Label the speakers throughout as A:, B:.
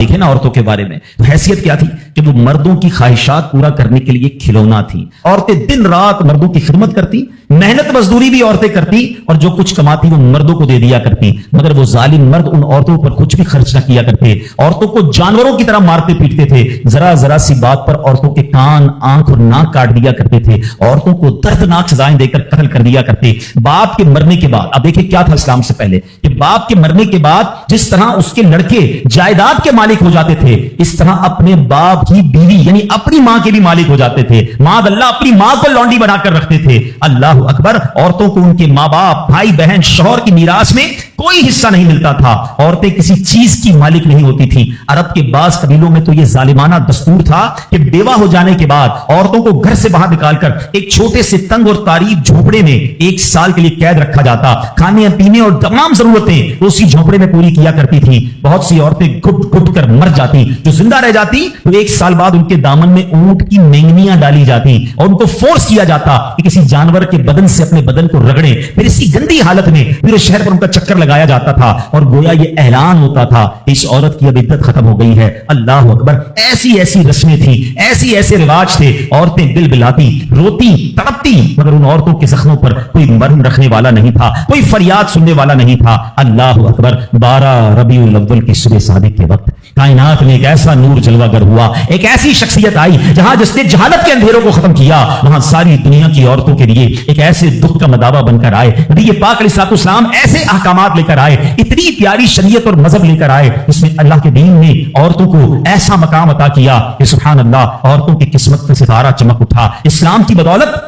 A: دیکھیں نا عورتوں کے بارے میں حیثیت کیا تھی کہ وہ مردوں کی خواہشات پورا کرنے کے لیے کھلونا تھی. عورتیں دن رات مردوں کی خدمت کرتی, محنت مزدوری بھی عورتیں کرتی, اور جو کچھ کماتی وہ مردوں کو دے دیا کرتی. مگر وہ ظالم مرد ان عورتوں پر کچھ بھی خرچ نہ کیا کرتے, عورتوں کو جانوروں کی طرح مارتے پیٹتے تھے. ذرا ذرا سی بات پر عورتوں کے کان, آنکھ اور ناک کاٹ دیا کرتے تھے, عورتوں کو دردناک سزائیں دے کر قتل کر دیا کرتے. باپ کے مرنے کے بعد, اب دیکھیں کیا تھا اسلام سے پہلے, کہ باپ کے مرنے کے بعد جس طرح اس کے لڑکے جائیداد کے مالک ہو جاتے تھے, اس طرح اپنے باپ کی بیوی یعنی اپنی ماں کے بھی مالک ہو جاتے تھے. معاذ اللہ اپنی ماں کو لونڈی بنا کر رکھتے تھے. اللہ اکبر. عورتوں کو ان کے ماں باپ, بھائی بہن, شوہر کی میراث میں کوئی حصہ نہیں ملتا تھا. عورتیں کسی چیز کی مالک نہیں ہوتی تھی. عرب کے بعض قبیلوں میں تو یہ ظالمانہ دستور تھا کہ بیوہ ہو جانے کے بعد عورتوں کو گھر سے باہر نکال کر ایک چھوٹے سے تنگ اور تاریک جھونپڑے میں 1 سال کے لیے قید رکھا جاتا. کھانے پینے اور تمام ضرورتیں اسی جھونپڑے میں پوری کیا کرتی تھی. بہت سی عورتیں گھٹ گھٹ کر مر جاتی. جو زندہ رہ جاتی تو 1 سال بعد ان کے دامن میں اونٹ کی مینگنیاں ڈالی جاتی اور ان کو فورس کیا جاتا کہ کسی جانور کے بدن سے اپنے بدن کو رگڑیں. پھر اسی گندی حالت میں پورے شہر پر ان کا چکر لگایا جاتا تھا اور گویا یہ اعلان ہوتا تھا اس عورت کی اب عدت ختم ہو گئی ہے. اللہ اکبر. ایسی ایسی رسمیں تھیں, ایسی ایسے رواج تھے. عورتیں بل بلاتی, روتی, تڑپتی, مگر ان عورتوں کے زخموں پر کوئی مرہم رکھنے والا نہیں تھا, کوئی فریاد سننے والا نہیں تھا. اللہ اکبر. 12 ربیع الاول کی صبح صادق کے وقت کائنات میں ایک ایسا نور جلوہ گر ہوا, ایک ایسی شخصیت آئی جہاں جس نے جہالت کے اندھیروں کو ختم کیا, وہاں ساری دنیا کی عورتوں کے لیے ایک ایسے دکھ کا مداوا بن کر آئے. نبی پاک علیہ السلام ایسے احکامات لے کر آئے, اتنی پیاری شریعت اور مذہب لے کر آئے جس میں اللہ کے دین نے عورتوں کو ایسا مقام عطا کیا کہ سبحان اللہ, عورتوں کی قسمت کا ستارہ چمک اٹھا. اسلام کی بدولت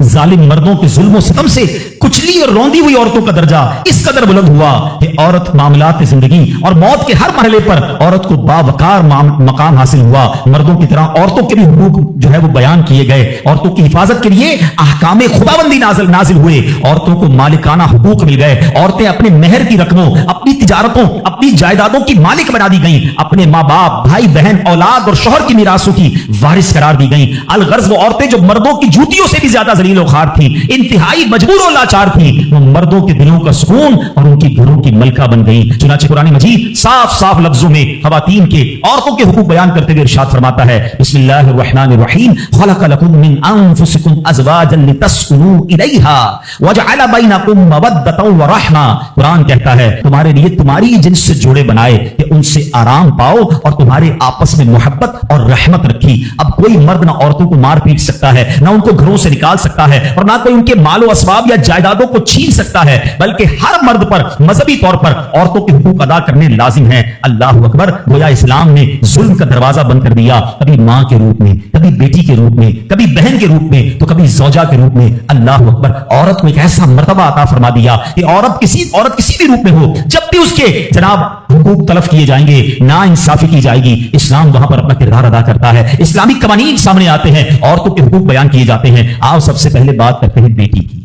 A: ظالم مردوں کے ظلم و ستم سے کچلی اور روندی ہوئی عورتوں کا درجہ اس قدر بلند ہوا کہ عورت معاملات زندگی اور موت کے ہر مرحلے پر عورت کو باوقار مقام حاصل ہوا. مردوں کی طرح عورتوں کے بھی حقوق جو ہے وہ بیان کیے گئے. عورتوں کی حفاظت کے لیے احکام خداوندی نازل ہوئے. عورتوں کو مالکانہ حقوق مل گئے. عورتیں اپنے مہر کی رقموں, اپنی تجارتوں, اپنی جائیدادوں کی مالک بنا دی گئیں. اپنے ماں باپ, بھائی بہن, اولاد اور شوہر کی میراثوں کی وارث قرار دی گئیں. الغرض وہ عورتیں جو مردوں کی جوتیوں سے بھی زیادہ ذلیل و خوار تھی, انتہائی مجبور و لاچار تھی, وہ مردوں کے دلوں کا سکون اور ان کی گھروں کی ملکہ بن گئی. چنانچہ قرآن مجید صاف صاف لفظوں میں خواتین کے, عورتوں کے حقوق بیان کرتے ہوئے ارشاد فرماتا ہے, بسم اللہ الرحمن الرحیم, خلق لکم من انفسکم ازواجا لتسکنوا الیہا وجعل بینکم مودۃ ورحمہ. قرآن کہتا ہے تمہارے لیے تمہاری جنس سے جوڑے بنائے کہ ان سے آرام پاؤ اور تمہارے آپس میں محبت اور رحمت رکھی. اب کوئی مرد نہ عورتوں کو مار پیٹ سکتا ہے, نہ ان کو گھروں سے نکال سکتا ہے, اور نہ کوئی ان کے مال و اسباب یا جائیدادوں کو چھین سکتا ہے, بلکہ ہر مرد پر مذہبی طور پر عورتوں کے حقوق ادا کرنے لازم ہیں. اللہ اکبر. گویا اسلام نے ظلم کا دروازہ بند کر دیا, کبھی ماں کے روپ میں, کبھی بیٹی کے روپ میں, کبھی بہن کے روپ میں, تو کبھی زوجہ کے روپ میں. اللہ اکبر. عورت کو ایک ایسا مرتبہ عطا فرما دیا کہ عورت کسی بھی روپ میں ہو, جب بھی اس کے جناب حقوق تلف کیے جائیں گے, نا انصافی کی جائے گی, اسلام وہاں پر اپنا کردار ادا کرتا ہے. اسلامی قوانین سامنے آتے ہیں, عورتوں کے حقوق بیان کیے جاتے ہیں. آپ سب سے پہلے بات کرتے ہیں بیٹی کی.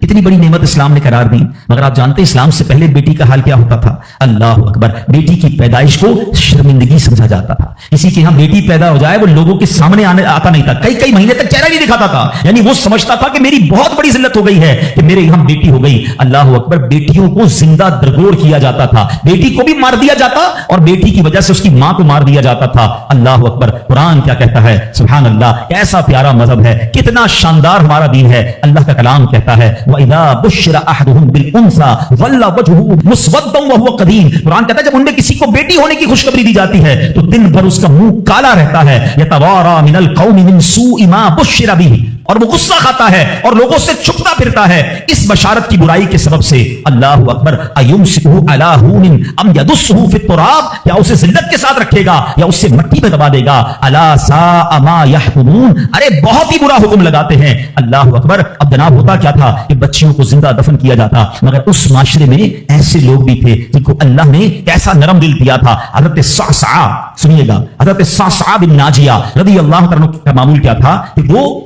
A: کتنی بڑی نعمت اسلام نے قرار دی, مگر آپ جانتے ہیں اسلام سے پہلے بیٹی کا حال کیا ہوتا تھا. اللہ اکبر. بیٹی کی پیدائش کو شرمندگی سمجھا جاتا تھا. کسی کے یہاں بیٹی پیدا ہو جائے وہ لوگوں کے سامنے آتا نہیں تھا, کئی مہینے تک چہرہ نہیں دکھاتا تھا. یعنی وہ سمجھتا تھا کہ میری بہت بڑی ذلت ہو گئی ہے کہ میرے یہاں بیٹی ہو گئی. اللہ اکبر. بیٹیوں کو زندہ درگور کیا جاتا تھا, بیٹی کو بھی مار دیا جاتا اور بیٹی کی وجہ سے اس کی ماں کو مار دیا جاتا تھا. اللہ اکبر. قرآن کیا کہتا ہے, سبحان اللہ, کیسا پیارا مذہب ہے, کتنا شاندار ہمارا دین ہے. اللہ کا کلام کہتا ہے وَإِذَا بُشِّرَ أَحَدُهُمْ بِالْأُنثَىٰ ظَلَّ وَجْهُهُ مُسْوَدًّا وَهُوَ كَظِيمٌ. قرآن کہتا ہے جب ان میں کسی کو بیٹی ہونے کی خوشخبری دی جاتی ہے تو دن بھر اس کا منہ کالا رہتا ہے. يَتَوَارَىٰ مِنَ الْقَوْمِ مِنْ سُوءِ مَا بُشِّرَ بِهِ, اور وہ غصہ کھاتا ہے اور لوگوں سے چھپتا پھرتا ہے اس بشارت کی برائی کے سبب سے. اللہ اکبر. اَيُمْسِكُهُ عَلَىٰ هُونٍ أَمْ يَدُسُّهُ فِي التُّرَابِ, یا اسے ذلت کے ساتھ رکھے گا یا اسے مٹی میں دبا دے گا. أَلَا سَاءَ مَا يَحْكُمُونَ. ارے بہت ہی برا حکم لگاتے ہیں. اللہ اکبر. اب جناب ہوتا کیا تھا کہ بچیوں کو زندہ دفن کیا جاتا, مگر اس معاشرے میں ایسے لوگ بھی تھے جن کو اللہ نے کیسا نرم دل دیا تھا. حضرت صعصعہ, سنیے گا, حضرت صعصعہ بن ناجیہ رضی اللہ عنہ کا معمول کیا تھا کہ وہ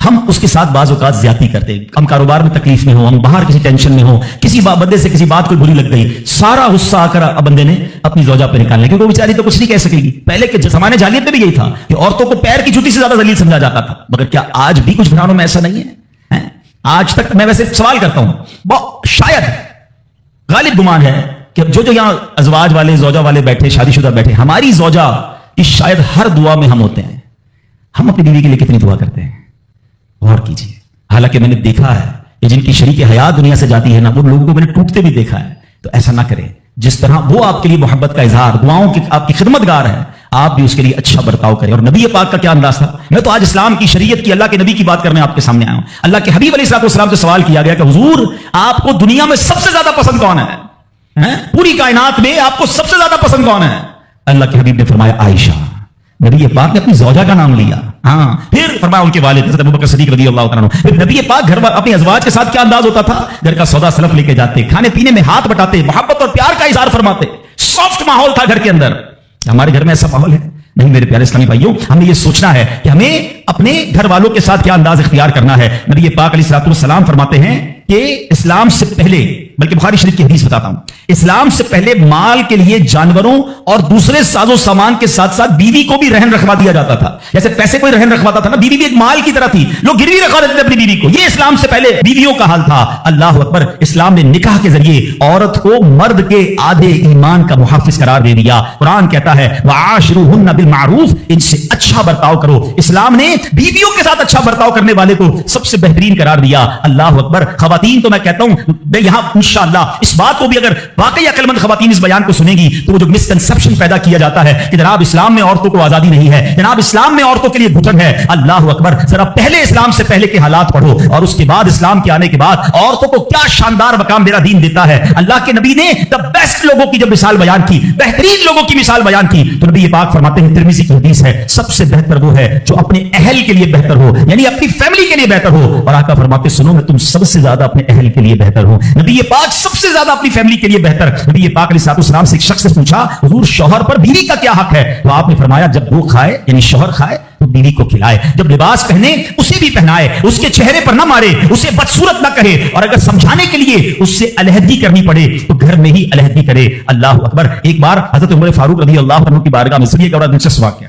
A: ہم اس کے ساتھ بعض اوقات زیادتی کرتے ہیں. ہم کاروبار میں تکلیف میں ہو, ہم باہر کسی ٹینشن میں ہو, کسی بندے سے کسی بات کوئی بری لگ گئی, سارا غصہ آ کر بندے نے اپنی زوجہ پہ نکالنا, کیونکہ وہ بیچاری تو کچھ نہیں کہہ سکے گی. پہلے کے زمانے جاہلیت میں بھی یہی تھا کہ عورتوں کو پیر کی جوتی سے زیادہ ذلیل سمجھا جاتا تھا. مگر کیا آج بھی کچھ گھرانوں میں ایسا نہیں ہے؟ آج تک میں ویسے سوال کرتا ہوں, شاید غالب گمان ہے کہ جو یہاں ازواج والے زوجہ والے بیٹھے, شادی شدہ بیٹھے, ہماری زوجہ کی شاید ہر دعا میں ہم ہوتے ہیں. ہم اپنی بیوی کے لیے کتنی دعا کرتے ہیں, غور کیجیے. حالانکہ میں نے دیکھا ہے کہ جن کی شریک حیات دنیا سے جاتی ہے نا, وہ لوگوں کو میں نے ٹوٹتے بھی دیکھا ہے. تو ایسا نہ کریں. جس طرح وہ آپ کے لیے محبت کا اظہار, دعاؤں کی آپ کی خدمت گار ہے, آپ بھی اس کے لیے اچھا برتاؤ کریں. اور نبی پاک کا کیا انداز تھا. میں تو آج اسلام کی شریعت کی, اللہ کے نبی کی بات کرنے آپ کے سامنے آیا ہوں. اللہ کے حبیب علیہ السلام سے سوال کیا گیا کہ حضور آپ کو دنیا میں سب سے زیادہ پسند کون ہے؟ پوری کائنات میں آپ کو سب سے زیادہ پسند کون ہے؟ اللہ کے حبیب نے فرمایا عائشہ. نبی پاک نے اپنی زوجہ کا نام لیا. ہاں, پھر فرمایا ان کے والد حضرت ابوبکر صدیق رضی اللہ عنہ. پھر نبی پاک گھر اپنی ازواج کے ساتھ کیا انداز ہوتا تھا, گھر کا سودا سلف لے کے جاتے, کھانے پینے میں ہاتھ بٹاتے, محبت اور پیار کا اظہار فرماتے. سافٹ ماحول تھا گھر کے اندر. ہمارے گھر میں ایسا ماحول ہے نہیں میرے پیارے اسلامی بھائیوں. ہمیں یہ سوچنا ہے کہ ہمیں اپنے گھر والوں کے ساتھ کیا انداز اختیار کرنا ہے. نبی پاک علیہ الصلوۃ والسلام فرماتے ہیں کہ اسلام سے پہلے, بلکہ بخاری شریف کی حدیث بتاتا ہوں, اسلام سے پہلے مال کے لیے جانوروں اور دوسرے ساز و سامان کے ساتھ ساتھ بیوی کو بھی رہن رکھوا دیا جاتا تھا. جیسے پیسے کوئی رہن رکھواتا تھا نا, بیوی بھی ایک مال کی طرح تھی, لوگ گروی رکھوا دیتے تھے اپنی بیوی کو. یہ اسلام سے پہلے بیویوں کا حال تھا. اللہ اکبر. اسلام نے نکاح کے ذریعے عورت کو مرد کے آدھے ایمان کا محافظ قرار دے دیا. قرآن کہتا ہے وعاشروہن بالمعروف, ان سے اچھا برتاؤ کرو. اسلام نے بیویوں کے ساتھ اچھا برتاؤ کرنے والے کو سب سے بہترین قرار دیا. اللہ اکبر. خواتین تو میں کہتا ہوں, میں یہاں انشاءاللہ اس بات کو بھی اگر واقعی عقل مند خواتین اس بیان کو سنیں گی تو وہ جو مسکنسپشن پیدا کیا جاتا ہے کہ جناب اسلام میں عورتوں کو آزادی نہیں ہے, جناب اسلام میں عورتوں کے لیے گھٹن ہے, اللہ اکبر. ذرا پہلے اسلام سے پہلے کے حالات پڑھو اور اس کے بعد اسلام کے آنے کے بعد عورتوں کو کیا شاندار مقام میرا دین دیتا ہے. اللہ کے نبی نے دی بیسٹ لوگوں کی جب مثال بیان کی, بہترین لوگوں کی مثال بیان کی, تو نبی پاک فرماتے ہیں, ترمذی کی حدیث ہے, سب سے بہتر وہ ہے جو اپنے اہل کے لیے بہتر ہو, یعنی اپنی فیملی کے لیے بہتر ہو. اور آقا فرماتے سنو میں تم سب سے زیادہ اپنے اہل کے لیے بہتر ہوں. نبی پاک سب سے زیادہ اپنی فیملی کے لیے بہتر. نبی پاک علیہ السلام سے ایک شخص سے پوچھا حضور شوہر پر بیوی کا کیا حق ہے؟ تو آپ نے فرمایا جب وہ کھائے یعنی شوہر کھائے تو بیوی کو کھلائے, جب لباس پہنے اسے بھی پہنائے, اس کے چہرے پر نہ مارے, اسے بدصورت نہ کہے, اور اگر سمجھانے کے لیے اس سے علیحدگی کرنی پڑے تو گھر میں ہی علیحدگی کرے. اللہ اکبر. ایک بار حضرت عمر فاروق رضی اللہ عنہ کی بارگاہ میں سنیے ایک بڑا دلچسپ واقعہ.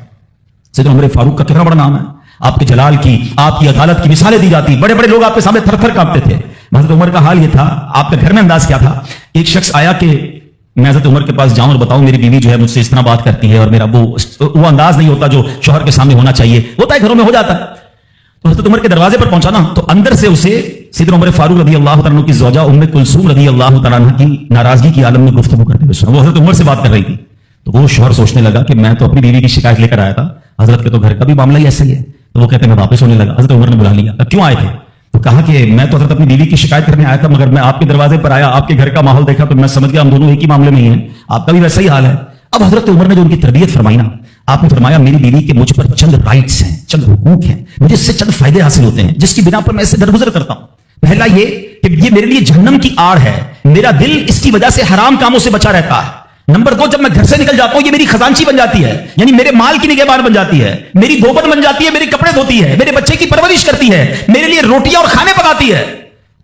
A: سیدنا عمر فاروق کا کتنا بڑا نام ہے, آپ کے جلال کی, آپ کی عدالت کی مثالیں دی جاتی, بڑے بڑے لوگ آپ کے سامنے تھر تھر کانپتے تھے. حضرت عمر کا حال یہ تھا, آپ کے گھر میں انداز کیا تھا. ایک شخص آیا کہ میں حضرت عمر کے پاس جاؤں اور بتاؤں میری بیوی جو ہے مجھ سے اس طرح بات کرتی ہے اور میرا وہ انداز نہیں ہوتا جو شوہر کے سامنے ہونا چاہیے, ہوتا ہے گھروں میں ہو جاتا ہے. تو حضرت عمر کے دروازے پر پہنچا نا, تو اندر سے اسے سیدنا عمر فاروق رضی اللہ عنہ کی زوجہ ام کلثوم رضی اللہ عنہ کی ناراضگی کی عالم میں گفتگو کرتے ہوئے سنا. وہ حضرت عمر سے بات کر رہی تھی. تو وہ شوہر سوچنے لگا کہ میں تو اپنی بیوی کی شکایت لے کر آیا تھا, حضرت کے تو گھر کا بھی معاملہ ہی ایسا ہی ہے. تو وہ کہتے ہیں میں واپس ہونے لگا. حضرت عمر نے بلا لیا, کیوں آئے تھے؟ تو کہا کہ میں تو حضرت اپنی بیوی کی شکایت کرنے آیا تھا, مگر میں آپ کے دروازے پر آیا, آپ کے گھر کا ماحول دیکھا تو میں سمجھ گیا ہم دونوں ایک ہی معاملے میں ہی ہیں, آپ کا بھی ویسا ہی حال ہے. اب حضرت عمر نے جو ان کی تربیت فرمائی نا, آپ نے فرمایا میری بیوی کے مجھ پر چند رائٹس ہیں, چند حقوق ہیں, مجھے اس سے چند فائدے حاصل ہوتے ہیں جس کی بنا پر میں اس سے درگزر کرتا ہوں. پہلا یہ کہ یہ میرے لیے جہنم کی آڑ ہے, میرا دل اس کی وجہ سے حرام کاموں سے بچا رہتا ہے. نمبر 2, جب میں گھر سے نکل جاتا ہوں یہ میری خزانچی بن جاتی ہے, یعنی میرے مال کی نگہبان بن جاتی ہے, میری دھوبن بن جاتی ہے, میرے کپڑے دھوتی ہے, میرے بچے کی پرورش کرتی ہے, میرے لیے روٹیاں اور کھانے پکاتی ہے.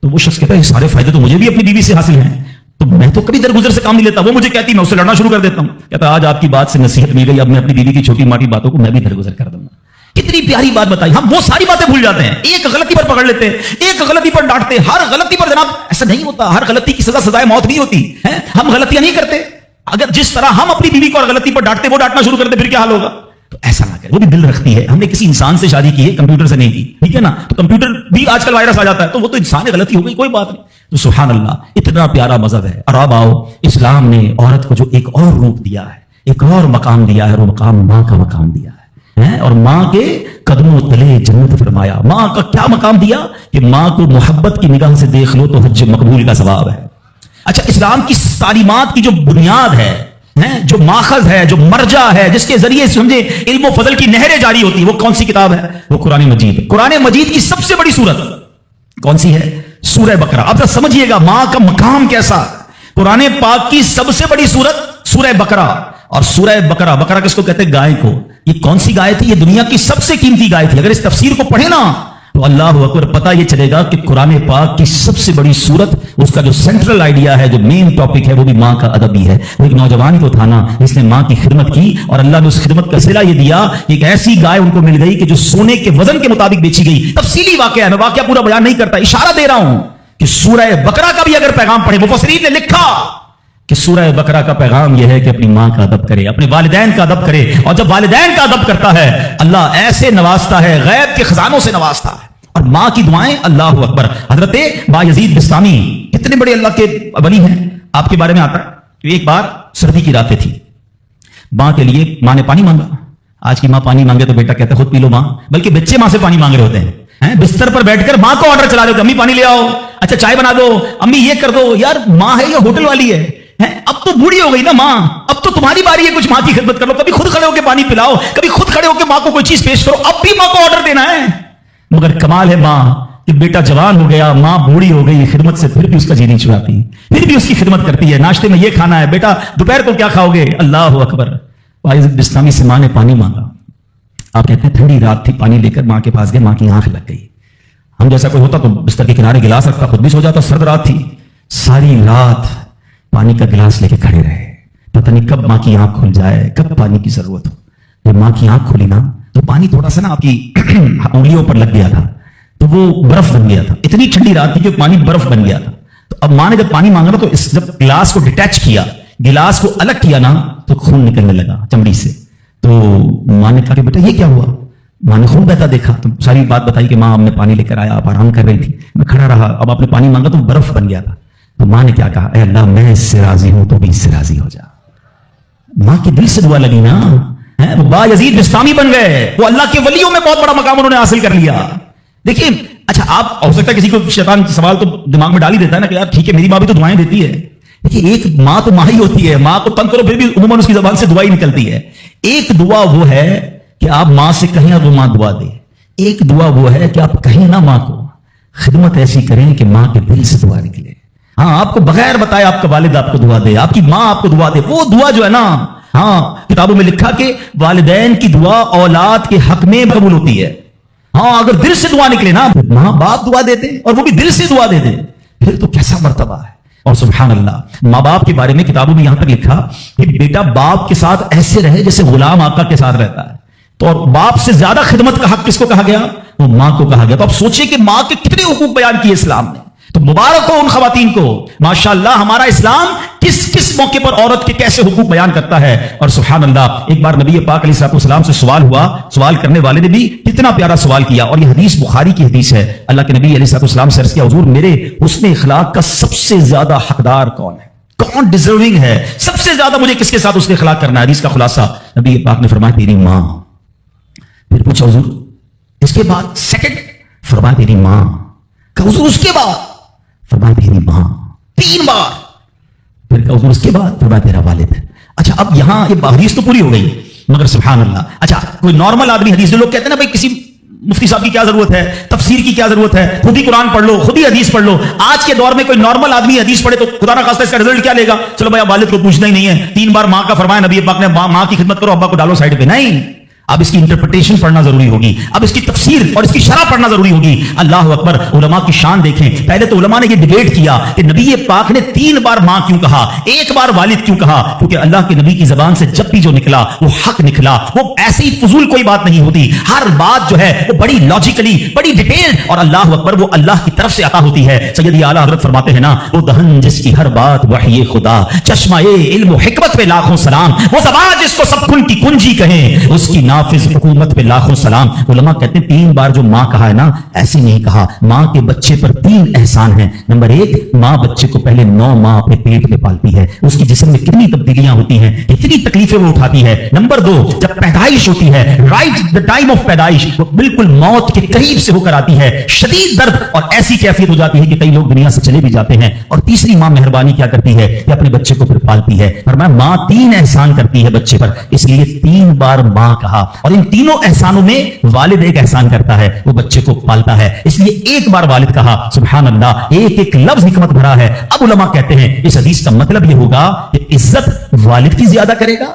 A: تو وہ شخص کہتا ہے یہ سارے فائدے تو مجھے بھی اپنی بیوی سے حاصل ہیں, تو میں تو کبھی درگزر سے کام نہیں لیتا. وہ مجھے کہتی میں اس سے لڑنا شروع کر دیتا ہوں. کہتا آج آپ کی بات سے نصیحت مل گئی, اب میں اپنی بیوی کی چھوٹی موٹی باتوں کو میں بھی درگزر کر دوں گا. کتنی پیاری بات بتائی. ہم وہ ساری باتیں بھول جاتے ہیں, ایک غلطی پر پکڑ لیتے ہیں, ایک غلطی پر ڈانٹتے ہیں. ہر غلطی پر جناب ایسا نہیں ہوتا, ہر غلطی کی سزا سزائے موت نہیں ہوتی ہے. ہم غلطیاں نہیں کرتے. اگر جس طرح ہم اپنی بیوی کو اور غلطی پر ڈانٹتے وہ ڈانٹنا شروع کرتے پھر کیا حال ہوگا؟ تو ایسا نہ کرے. وہ بھی دل رکھتی ہے, ہم نے کسی انسان سے شادی کی ہے, کمپیوٹر سے نہیں کی, ٹھیک ہے نا. تو کمپیوٹر بھی آج کل وائرس آ جاتا ہے, تو وہ تو انسان ہے, غلطی ہو گئی, کوئی بات نہیں. تو سبحان اللہ, اتنا پیارا مذہب ہے. اور اب آؤ, اسلام نے عورت کو جو ایک اور روپ دیا ہے, ایک اور مقام دیا ہے, وہ مقام ماں کا مقام دیا ہے, اور ماں کے قدموں تلے جنت فرمایا. ماں کا کیا مقام دیا کہ ماں کو محبت کی نگاہ سے دیکھ لو تو حج مقبول کا ثواب ہے. اچھا, اسلام کی تعلیمات کی جو بنیاد ہے, جو ماخذ ہے, جو مرجع ہے, جس کے ذریعے سمجھے علم و فضل کی نہریں جاری ہوتی, وہ کون سی کتاب ہے؟ وہ قرآن مجید. قرآن مجید کی سب سے بڑی سورت کون سی ہے؟ سورہ بقرہ. اب سمجھیے گا ماں کا مقام کیسا. قرآن پاک کی سب سے بڑی سورت سورہ بقرہ. اور سورہ بقرہ, بقرہ کس کو کہتے ہیں؟ گائے کو. یہ کون سی گائے تھی؟ یہ دنیا کی سب سے قیمتی گائے تھی. اگر اس تفسیر کو پڑھے نا تو اللہ اکبر پتہ یہ چلے گا کہ قرآن پاک کی سب سے بڑی صورت، اس کا جو سینٹرل آئیڈیا ہے، جو مین ٹاپک ہے، وہ بھی ماں کا ادب ہی ہے۔ وہ ایک نوجوان کو تھا نا، اس نے ماں کی خدمت کی اور اللہ نے اس خدمت کا صلہ یہ دیا، ایک ایسی گائے ان کو مل گئی کہ جو سونے کے وزن کے مطابق بیچی گئی۔ تفصیلی واقعہ ہے، میں واقعہ پورا بیان نہیں کرتا، اشارہ دے رہا ہوں کہ سورہ بقرہ کا بھی اگر پیغام پڑھے، مفسرین نے لکھا کہ سورہ بقرہ کا پیغام یہ ہے کہ اپنی ماں کا ادب کرے، اپنے والدین کا ادب کرے، اور جب والدین کا ادب کرتا ہے اللہ ایسے نوازتا ہے، غیب کے خزانوں سے نوازتا ہے۔ اور ماں کی دعائیں، اللہ اکبر، حضرت بایزید بستامی کتنے بڑے اللہ کے ولی ہیں، آپ کے بارے میں آتا ہے کہ ایک بار سردی کی راتیں تھی، ماں کے لیے ماں نے پانی مانگا۔ آج کی ماں پانی مانگے تو بیٹا کہتا ہے خود پی لو ماں، بلکہ بچے ماں سے پانی مانگ رہے ہوتے ہیں، بستر پر بیٹھ کر ماں کو آرڈر چلا رہے ہوتے ہیں، امی پانی لے آؤ، اچھا چائے بنا دو، امی یہ کر دو۔ یار ماں ہے یا ہوٹل والی ہے؟ اب تو بوڑھی ہو گئی نا ماں، اب تو تمہاری باری ہے کچھ ماں کی خدمت کر لو، کبھی خود کھڑے ہو کے پانی پلاؤ، کبھی خود کھڑے ہو کے ماں کو کوئی چیز پیش کرو، اب بھی ماں کو آرڈر دینا ہے۔ مگر کمال ہے ماں کہ بیٹا جوان ہو گیا، ماں بوڑھی ہو گئی، خدمت سے پھر بھی اس کا جی نہیں چھڑاتی، پھر بھی اس کی خدمت کرتی ہے۔ ناشتے میں یہ کھانا ہے بیٹا، دوپہر کو کیا کھاؤ گے؟ اللہ اکبر۔ بایزید بستامی سے ماں نے پانی مانگا، آپ کہتے ہیں ٹھنڈی رات تھی، پانی لے کر ماں کے پاس گئے، ماں کی آنکھ لگ گئی۔ ہم جیسا کوئی ہوتا تو بستر کے کنارے گلاس رکھتا، خود بھی سو جاتا، سرد رات تھی، ساری رات پانی کا گلاس لے کے کھڑے رہے، پتہ نہیں کب ماں کی آنکھ کھل جائے، کب پانی کی ضرورت ہو۔ جب ماں کی آنکھ کھلی نا تو پانی تھوڑا سا نا آپ کی انگلیوں پر لگ گیا تھا، تو وہ برف بن گیا تھا، اتنی ٹھنڈی رات تھی کہ پانی برف بن گیا تھا۔ تو اب ماں نے جب پانی مانگا نا تو جب گلاس کو ڈیٹیچ کیا، گلاس کو الگ کیا نا تو خون نکلنے لگا چمڑی سے۔ تو ماں نے کہا کہ بیٹا یہ کیا ہوا؟ ماں نے خون بہتا دیکھا تو ساری بات بتائی کہ ماں ہم نے پانی لے کر آیا، آپ آرام کر رہی تھی، میں کھڑا رہا، اب آپ نے پانی مانگا تو برف بن گیا تھا۔ تو ماں نے کیا کہا؟ اے اللہ میں اس سے راضی ہوں تو بھی اس سے راضی ہو جا۔ ماں کی دل سے دعا لگی نا، وہ بایزید بستامی بن گئے، وہ اللہ کے ولیوں میں بہت بڑا مقام انہوں نے حاصل کر لیا۔ دیکھیے اچھا، آپ ہو سکتا ہے کسی کو شیطان سوال تو دماغ میں ڈال ہی دیتا ہے نا کہ یار ٹھیک ہے میری ماں بھی تو دعائیں دیتی ہے۔ دیکھیے ایک ماں تو ماں ہی ہوتی ہے، ماں کو تنگ کرو پھر بھی عموماً اس کی زبان سے دعا ہی نکلتی ہے۔ ایک دعا وہ ہے کہ آپ ماں سے کہیں اور وہ ماں دعا دے، ایک دعا وہ ہے کہ آپ کہیں نہ ماں کو، خدمت ایسی کریں کہ ماں کے دل سے دعا نکلے۔ ہاں آپ کو بغیر بتائے آپ کا والد آپ کو دعا دے، آپ کی ماں آپ کو دعا دے، وہ دعا جو ہے نا، ہاں کتابوں میں لکھا کہ والدین کی دعا اولاد کے حق میں قبول ہوتی ہے۔ ہاں اگر دل سے دعا نکلے نا، ماں باپ دعا دیتے اور وہ بھی دل سے دعا دے دے، پھر تو کیسا مرتبہ ہے۔ اور سبحان اللہ، ماں باپ کے بارے میں کتابوں میں یہاں تک لکھا کہ بیٹا باپ کے ساتھ ایسے رہے جیسے غلام آقا کے ساتھ رہتا ہے۔ تو اور باپ سے زیادہ خدمت کا حق کس کو کہا گیا؟ وہ ماں کو کہا گیا۔ تو اب سوچئے کہ ماں کے کتنے حقوق بیان کیے اسلام نے۔ تو مبارک ہو ان خواتین کو، ماشاءاللہ ہمارا اسلام کس کس موقع پر عورت کے کیسے حقوق بیان کرتا ہے۔ اور سبحان اللہ، ایک بار نبی پاک علیہ السلام سے سوال ہوا، سوال کرنے والے نے بھی کتنا پیارا سوال کیا، اور یہ حدیث بخاری کی حدیث ہے۔ اللہ کے نبی علیہ السلام سے عرض کیا، حضور میرے حسن اخلاق کا سب سے زیادہ حقدار کون ہے، کون ڈیزرونگ ہے، سب سے زیادہ مجھے کس کے ساتھ حسن اخلاق کرنا ہے؟ حدیث کا خلاصہ نبی پاک نے فرمایا تیری ماں۔ پھر پوچھا حضور اس کے بعد سیکنڈ؟ فرمایا تیری ماں۔ کہ حضور اس کے بعد؟ فرمایا تیری ماں۔ 3 بار۔ پھر کہ حضور اس کے بعد؟ فرمایا تیرا والد۔ اچھا اب یہاں یہ حدیث تو پوری ہو گئی، مگر سبحان اللہ، اچھا کوئی نارمل آدمی حدیث، جو لوگ کہتے ہیں نا بھائی کسی مفتی صاحب کی کیا ضرورت ہے، تفسیر کی کیا ضرورت ہے، خود ہی قرآن پڑھ لو، خود ہی حدیث پڑھ لو۔ آج کے دور میں کوئی نارمل آدمی حدیث پڑھے تو خدا نہ خواستہ اس کا رزلٹ کیا لے گا؟ چلو بھائی والد کو پوچھنا ہی نہیں ہے، 3 بار ماں کا فرمایا نبی پاک نے، ماں کی خدمت کرو، ابا کو ڈالو سائڈ پہ۔ نہیں، اب اس کی انٹرپریٹیشن پڑھنا ضروری ہوگی، اب اس کی تفسیر اور اس کی شرح پڑھنا ضروری ہوگی۔ اللہ اکبر، علماء کی شان دیکھیں۔ پہلے تو علماء نے یہ ڈیبیٹ کیا کہ نبی پاک نے 3 بار ماں کیوں کہا، 1 بار والد کیوں کہا؟ کیونکہ اللہ کے نبی کی زبان سے جب بھی جو نکلا وہ حق نکلا، وہ ایسی ہی فضول کوئی بات نہیں ہوتی، ہر بات جو ہے وہ بڑی لاجیکلی، بڑی ڈیٹیلڈ، اور اللہ اکبر وہ اللہ کی طرف سے عطا ہوتی ہے۔ سیدی اعلیٰ حضرت فرماتے ہیں نا، وہ دہن جس کی ہر بات وحی خدا، چشمہ علم و حکمت پہ لاکھوں سلام، وہ زبان جس کو سب کن کی کنجی کہیں، اس کی نافذ حکومت پہ لاکھوں سلام۔ علماء کہتے ہیں 3 بار جو ماں کہا ہے نا، ایسے نہیں کہا۔ ماں کے بچے پر 3 احسان ہیں۔ نمبر 1، ماں بچے کو پہلے 9 ماہ اپنے پیٹ میں پالتی ہے، اس کی جسم میں کتنی تبدیلیاں ہوتی ہیں، کتنی تکلیفیں وہ اٹھاتی ہے۔ نمبر 2، جب پیدائش ہوتی ہے، رائٹ دا ٹائم آف پیدائش، وہ بالکل موت کے قریب سے ہو کر آتی ہے، شدید درد اور ایسی کیفیت ہو جاتی ہے کہ کئی لوگ دنیا سے چلے بھی جاتے ہیں۔ اور تیسری، ماں مہربانی کیا کرتی ہے کہ اپنے بچے کو پھر پالتی ہے۔ فرمایا ماں 3 احسان کرتی ہے بچے پر، اس لیے 3 بار ماں کہا۔ اور ان تینوں احسانوں میں والد ایک احسان کرتا ہے، وہ بچے کو پالتا ہے، اس لیے 1 بار والد کہا۔ سبحان اللہ، ایک لفظ حکمت بھرا ہے۔ اب علماء کہتے ہیں اس حدیث کا مطلب یہ ہوگا کہ عزت والد کی زیادہ کرے گا،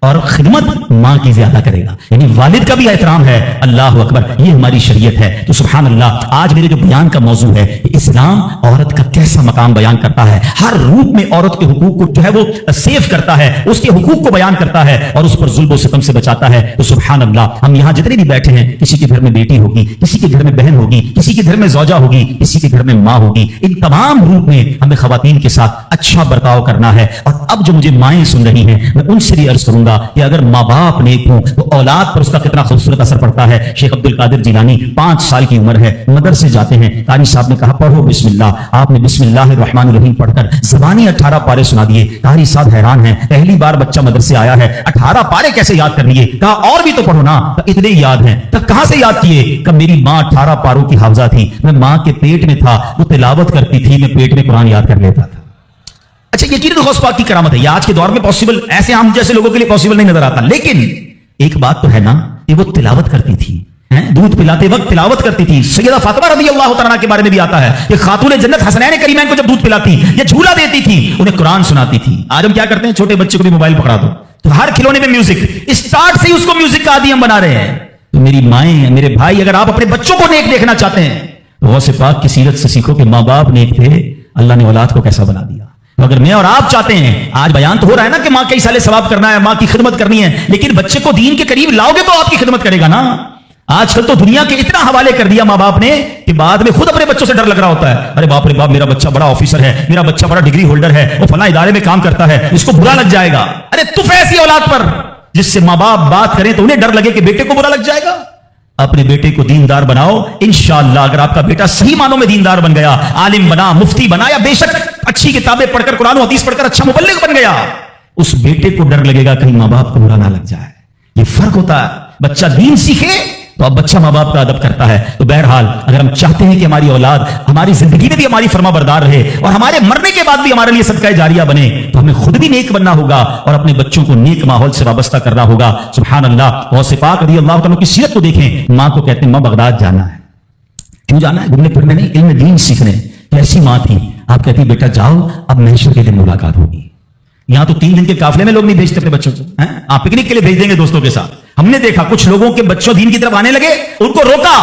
A: اور خدمت ماں کی زیادہ کرے گا، یعنی والد کا بھی احترام ہے. اللہ اکبر، یہ ہماری شریعت ہے. تو سبحان اللہ، آج میرے جو بیان کا موضوع ہے کہ اسلام عورت کا کیسا مقام بیان کرتا ہے، ہر روپ میں عورت کے حقوق کو جو ہے وہ سیف کرتا ہے، اس کے حقوق کو بیان کرتا ہے اور اس پر ظلم و ستم سے بچاتا ہے. تو سبحان اللہ، ہم یہاں جتنے بھی بیٹھے ہیں، کسی کے گھر میں بیٹی ہوگی، کسی کے گھر میں بہن ہوگی، کسی کے گھر میں زوجہ ہوگی، کسی کے گھر میں ماں ہوگی، ان تمام روپ میں ہمیں خواتین کے ساتھ اچھا برتاؤ کرنا ہے. اور اب جو مجھے مائیں سن رہی ہیں، میں ان سے بھی عرض کروں گا کہ اگر ماں باپ نیک ہوں تو اولاد پر اس کا کتنا خوبصورت اثر پڑتا ہے. شیخ عبد القادر جیلانی 5 سال کی عمر ہے، مدرسے جاتے ہیں، قاری صاحب نے کہا پڑھو بسم اللہ. آپ نے بسم اللہ الرحمن الرحیم پڑھ کر زبانی 18 پارے سنا دیے. قاری صاحب حیران ہیں، پہلی بار بچہ مدرسے آیا ہے، 18 پارے کیسے یاد کر لیے؟ کہا اور بھی تو پڑھو نا. اتنے یاد ہیں. کہاں سے یاد کیے؟ کہ میری ماں 18 پاروں کی حافظہ تھی، میں ماں کے پیٹ میں تھا، وہ تلاوت کرتی تھی، میں پیٹ میں قرآن یاد کر لیتا تھا. اچھا، یقیناً غوث پاک کی کرامت ہے، یہ آج کے دور میں پاسبل ایسے ہم جیسے لوگوں کے لیے پاسبل نہیں نظر آتا. لیکن ایک بات تو ہے نا کہ وہ تلاوت کرتی تھی، دودھ پلاتے وقت تلاوت کرتی تھی. سیدہ فاطمہ رضی اللہ تعالیٰ کے بارے میں بھی آتا ہے کہ خاتون جنت حسنین کریمین کو جب دودھ پلاتی یا جھولا دیتی تھی، انہیں قرآن سناتی تھی. آج ہم کیا کرتے ہیں، چھوٹے بچے کو بھی موبائل پکڑا دو تو ہر کھلونے میں میوزک، اسٹارٹ سے ہی اس کو میوزک کا عادی ہم بنا رہے ہیں. تو میری مائیں، میرے بھائی، اگر آپ اپنے بچوں کو نیک دیکھنا چاہتے ہیں تو غوث پاک کی سیرت سے سیکھو کہ ماں باپ نیک تھے، اللہ نے اولاد کو کیسا بنا دیا. اگر میں اور آپ چاہتے ہیں، آج بیان تو ہو رہا ہے نا کہ ماں کئی سالے ثواب کرنا ہے، ماں کی خدمت کرنی ہے، لیکن بچے کو دین کے قریب لاؤ گے تو آپ کی خدمت کرے گا نا. آج کل تو دنیا کے اتنا حوالے کر دیا ماں باپ نے کہ بعد میں خود اپنے بچوں سے ڈر لگ رہا ہوتا ہے. ارے باپ رے باپ، میرا بچہ بڑا آفیسر ہے، میرا بچہ بڑا ڈگری ہولڈر ہے، وہ فلاں ادارے میں کام کرتا ہے، اس کو برا لگ جائے گا. ارے تف ایسی اولاد پر جس سے ماں باپ بات کریں تو انہیں ڈر لگے کہ بیٹے کو برا لگ جائے گا. اپنے بیٹے کو دیندار بناؤ. انشاءاللہ اگر آپ کا بیٹا صحیح معنوں میں دیندار بن گیا، عالم بنا، مفتی بنا، یا بے شک اچھی کتابیں پڑھ کر قرآن و حدیث پڑھ کر اچھا مبلغ بن گیا، اس بیٹے کو ڈر لگے گا کہیں ماں باپ کو برا نہ لگ جائے. یہ فرق ہوتا ہے. بچہ دین سیکھے تو اب بچہ ماں باپ کا ادب کرتا ہے. تو بہرحال اگر ہم چاہتے ہیں کہ ہماری اولاد ہماری زندگی میں بھی ہماری فرما بردار رہے اور ہمارے مرنے کے بعد بھی ہمارے لیے صدقہ جاریہ بنے، تو ہمیں خود بھی نیک بننا ہوگا اور اپنے بچوں کو نیک ماحول سے وابستہ کرنا ہوگا. سبحان اللہ. غوث پاک رضی اللہ تعالیٰ کی سیرت کو دیکھیں. ماں کو کہتے ہیں ماں بغداد جانا ہے. کیوں جانا ہے؟ گھومنے پھرنے نہیں، علم دین سیکھنے. ایسی ماں تھی. آپ کہتی بیٹا جاؤ، اب محشر کے دن ملاقات ہوگی. یہاں تو 3 دن کے قافلے میں لوگ نہیں بھیجتے اپنے بچوں کو، آپ پکنک کے لیے بھیج دیں گے دوستوں کے ساتھ. ہم نے دیکھا کچھ لوگوں کے بچوں دین کی طرف آنے لگے، ان کو روکا،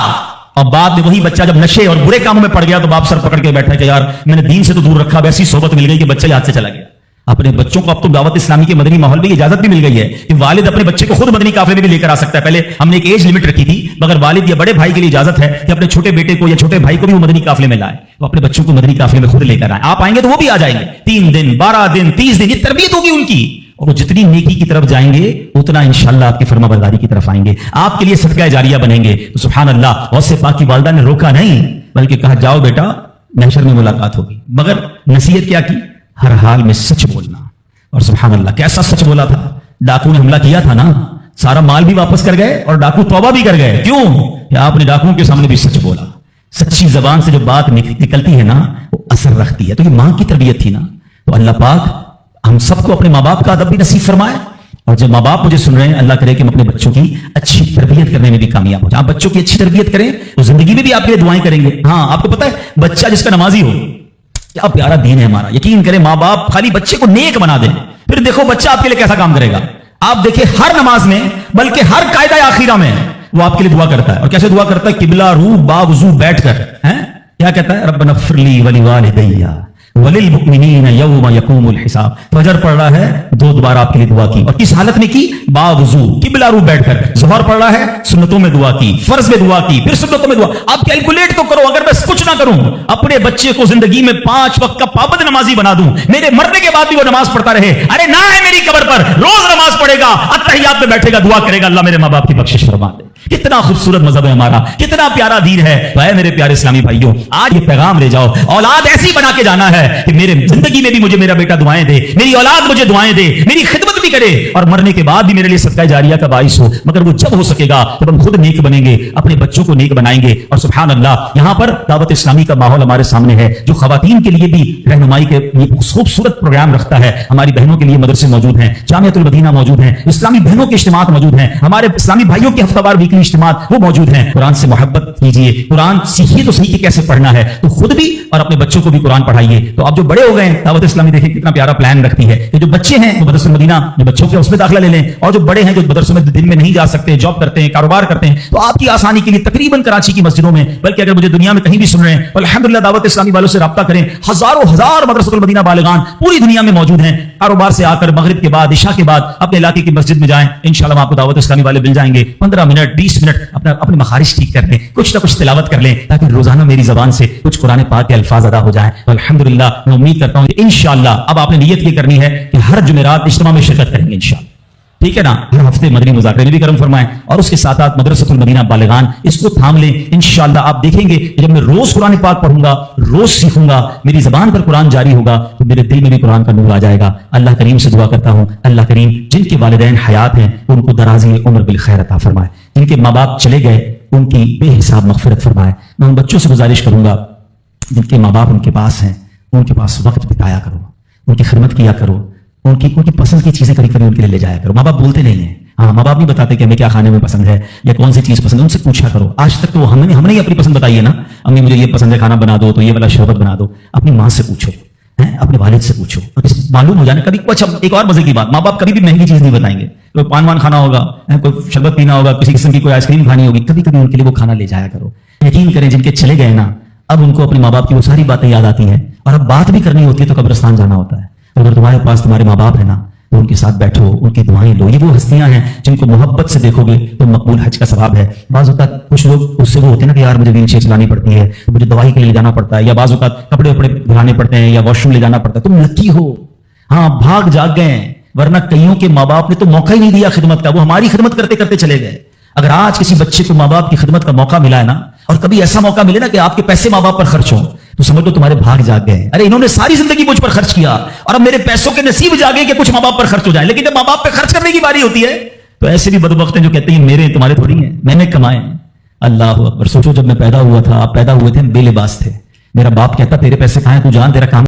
A: اور بعد میں وہی بچہ جب نشے اور برے کاموں میں پڑ گیا تو باپ سر پکڑ کے بیٹھا کہ یار میں نے دین سے تو دور رکھا، ویسی صحبت مل گئی کہ بچہ یاد سے چلا گیا. اپنے بچوں کو اب تو دعوت اسلامی کے مدنی ماحول میں اجازت بھی مل گئی ہے کہ والد اپنے بچے کو خود مدنی قافلے میں بھی لے کر آ سکتا ہے. پہلے ہم نے ایک ایج لمٹ رکھی تھی، مگر والد یا بڑے بھائی کے لیے اجازت ہے کہ اپنے چھوٹے بیٹے کو یا چھوٹے بھائی کو بھی وہ مدنی قافلے میں لائے، وہ اپنے بچوں کو مدنی قافلے میں خود لے کر آئے. آپ آئیں گے تو وہ بھی آ جائیں گے. 3 دن 12 دن 30 دن یہ تربیت ہوگی ان کی، اور وہ جتنی نیکی کی طرف جائیں گے اتنا انشاءاللہ آپ کی فرما برداری کی طرف آئیں گے، آپ کے لیے صدقہ جاریہ بنیں گے. تو سبحان اللہ. غوث پاک کی والدہ نے روکا نہیں، بلکہ کہا جاؤ بیٹا محشر میں ملاقات ہوگی. مگر نصیحت کیا کی؟ ہر حال میں سچ بولنا. اور سبحان اللہ کیسا سچ بولا تھا. ڈاکو نے حملہ کیا تھا نا، سارا مال بھی واپس کر گئے اور ڈاکو توبہ بھی کر گئے. کیوں؟ کہ آپ نے ڈاکوؤں کے سامنے بھی سچ بولا. سچی زبان سے جو بات نکلتی ہے نا وہ اثر رکھتی ہے. تو یہ ماں کی تربیت تھی نا. تو اللہ پاک ہم سب کو اپنے ماں باپ کا ادب بھی نصیب فرمائے. اور جب ماں باپ مجھے سن رہے ہیں، اللہ کرے کہ ہم اپنے بچوں کی اچھی تربیت کرنے میں بھی کامیاب ہو جائیں. آپ بچوں کی اچھی تربیت کریں تو زندگی میں بھی آپ کے لیے دعائیں کریں گے. ہاں آپ کو پتا ہے بچہ جس کا نمازی ہو، کیا پیارا دین ہے ہمارا. یقین کریں ماں باپ خالی بچے کو نیک بنا دیں، پھر دیکھو بچہ آپ کے لیے کیسا کام کرے گا. آپ دیکھیں ہر نماز میں، بلکہ ہر قاعدہ آخیرہ میں وہ آپ کے لیے دعا کرتا ہے. اور کیسے دعا کرتا ہے؟ قبلہ رو با وضو بیٹھ کر. کیا کہتا ہے؟ ربنا اغفر لی ولوالدی وللمؤمنین یوم یقوم الحساب. فجر پڑھ رہا ہے 2 بار آپ کے لیے دعا کی. اور کس حالت میں کی؟ با وضو قبلہ رو بیٹھ کر. ظہر پڑھ رہا ہے، سنتوں میں دعا کی، فرض میں دعا کی، پھر سنتوں میں دعا. آپ کیلکولیٹ تو کرو، اگر میں کچھ نہ کروں، اپنے بچے کو زندگی میں 5 وقت کا پابند نمازی بنا دوں، میرے مرنے کے بعد بھی وہ نماز پڑھتا رہے. ارے نہ ہے میری قبر پر روز نماز پڑھے گا، اتحیات میں بیٹھے گا، دعا کرے گا اللہ میرے ماں باپ کی بخشش فرما دے. کتنا خوبصورت مذہب ہے ہمارا، کتنا پیارا دین ہے. اے میرے پیارے اسلامی بھائیوں، آج یہ پیغام لے جاؤ. اولاد ایسی بنا کے جانا ہے کہ میرے زندگی میں بھی مجھے میرا بیٹا دعائیں دے، میری اولاد مجھے دعائیں دے، میری خدمت بھی کرے، اور مرنے کے بعد بھی میرے لیے صدقہ جاریہ کا باعث ہو. مگر وہ جب ہو سکے گا جب ہم خود نیک بنیں گے، اپنے بچوں کو نیک بنائیں گے. اور سبحان اللہ یہاں پر دعوت اسلامی کا ماحول ہمارے سامنے ہے، جو خواتین کے لیے بھی رہنمائی کے خوبصورت پروگرام رکھتا ہے. ہماری بہنوں کے لیے مدرسے موجود ہیں، جامعۃ المدینہ موجود ہیں، اسلامی بہنوں کے اجتماعات موجود ہیں، ہمارے اسلامی بھائیوں کے ہفتہ وار ویکلی اجتماعات وہ موجود ہیں. قرآن سے محبت کیجیے، قرآن سیکھیے تو صحیح کہ کیسے پڑھنا ہے. تو خود بھی اور اپنے بچوں کو بھی قرآن پڑھائیے. تو آپ جو بڑے ہو گئے ہیں, دعوت اسلامی دیکھیں کتنا پیارا پلان رکھتی ہے کہ جو بچے ہیں وہ مدرسہ المدینہ جو بچوں کے اس میں داخلہ لے لیں, اور جو بڑے ہیں جو مدرسوں میں دن میں نہیں جا سکتے, جاب کرتے ہیں, کاروبار کرتے ہیں, تو آپ کی آسانی کے لیے تقریباً کراچی کی مسجدوں میں, بلکہ اگر مجھے دنیا میں کہیں بھی سن رہے ہیں تو الحمدللہ دعوت اسلامی والوں سے رابطہ کریں. ہزاروں ہزار مدرسۃ المدینہ بالغان پوری دنیا میں موجود ہیں. کاروبار سے آ کر مغرب کے بعد, عشاء کے بعد اپنے علاقے کی مسجد میں جائیں, انشاءاللہ آپ کو دعوت اسلامی والے مل جائیں گے. 15 منٹ 20 منٹ اپنے مخارج ٹھیک کر لیں, کچھ نہ کچھ تلاوت کر لیں, تاکہ روزانہ میری زبان سے کچھ قرآن پاک کے الفاظ ادا ہو جائیں. تو الحمدللہ میں امید کرتا ہوں کہ انشاءاللہ اب آپ نے نیت یہ کرنی ہے کہ ہر جمعرات اجتماع میں شرکت کریں گے انشاءاللہ. ٹھیک ہے نا, ہر ہفتے مدنی مذاکرے میں بھی کرم فرمائیں, اور اس کے ساتھ ساتھ مدرسۃ المدینہ بالغان اس کو تھام لیں. انشاءاللہ آپ دیکھیں گے کہ جب میں روز قرآن پاک پڑھوں گا, روز سیکھوں گا, میری زبان پر قرآن جاری ہوگا, تو میرے دل میں بھی قرآن کا نور آ جائے گا. اللہ کریم سے دعا کرتا ہوں, اللہ کریم جن کے والدین حیات ہیں ان کو درازی عمر بالخیر عطا فرمائے, جن کے ماں باپ چلے گئے ان کی بے حساب مغفرت فرمائے. میں ان بچوں سے گزارش کروں گا جن کے ماں باپ ان کے پاس ہیں, ان کے پاس وقت بتایا کرو, ان کی خدمت کیا کرو, ان کی پسند کی چیزیں کبھی کبھی ان کے لیے لے جایا کرو. ماں باپ بولتے نہیں ہیں, ہاں ماں باپ نہیں بتاتے کہ ہمیں کیا کھانے میں پسند ہے یا کون سی چیز پسند ہے, ان سے پوچھا کرو. آج تک تو ہم نے ہی اپنی پسند بتائی ہے نا, امی مجھے یہ پسند ہے کھانا بنا دو تو یہ والا شربت بنا دو. اپنی ماں سے پوچھو, اپنے والد سے پوچھو, معلوم ہو جانا کبھی. اچھا ایک اور مزے کی بات, ماں باپ کبھی بھی مہنگی چیز نہیں بتائیں گے. کوئی پان وان کھانا ہوگا, کوئی شربت پینا ہوگا, کسی قسم کی کوئی آئس کریم کھانی ہوگی, کبھی کبھی ان کے لیے وہ کھانا لے جایا کرو. یقین کریں جن کے چلے گئے نا, اب ان کو اپنے ماں باپ کی وہ ساری باتیں یاد آتی ہیں, اور اب بات بھی کرنی ہوتی ہے تو قبرستان جانا ہوتا ہے. اگر تمہارے پاس تمہارے ماں باپ ہے نا, تو ان کے ساتھ بیٹھو, ان کی دعائیں لو. یہ وہ ہستیاں ہیں جن کو محبت سے دیکھو گے تو مقبول حج کا ثواب ہے. بعض اوقات کچھ لوگ اس سے وہ ہوتے ہیں نا کہ یار مجھے ویل چیئر چلانی پڑتی ہے, مجھے دوائی کے لیے جانا پڑتا ہے, یا بعض اوقات کپڑے وپڑے دھلانے پڑتے ہیں, یا واش روم لے جانا پڑتا ہے. تم لکی ہو, ہاں بھاگ جاگ گئے ہیں, ورنہ کئیوں کے ماں باپ نے تو موقع ہی نہیں دیا خدمت کا, وہ ہماری خدمت کرتے کرتے چلے گئے. اگر آج کسی بچے کو ماں باپ کی خدمت کا موقع ملا ہے نا, اور کبھی ایسا موقع ملے نا کہ آپ کے پیسے ماں باپ پر خرچ ہوں, تو سمجھ لو تمہارے بھاگ جاگ گئے. ارے انہوں نے ساری زندگی مجھ پر خرچ کیا, اور اب میرے پیسوں کے نصیب جاگے کہ کچھ ماں باپ پر خرچ ہو جائے. لیکن جب ماں باپ پہ خرچ کرنے کی باری ہوتی ہے تو ایسے بھی بدبخت ہیں جو کہتے ہیں میرے تمہارے تھوڑی ہیں, میں نے کمائے. اللہ اکبر. سوچو جب میں پیدا ہوا تھا, آپ پیدا ہوئے تھے, بے لباس تھے, میرا باپ کہتا تیرے پیسے کہاں ہیں, تو جان تیرا کام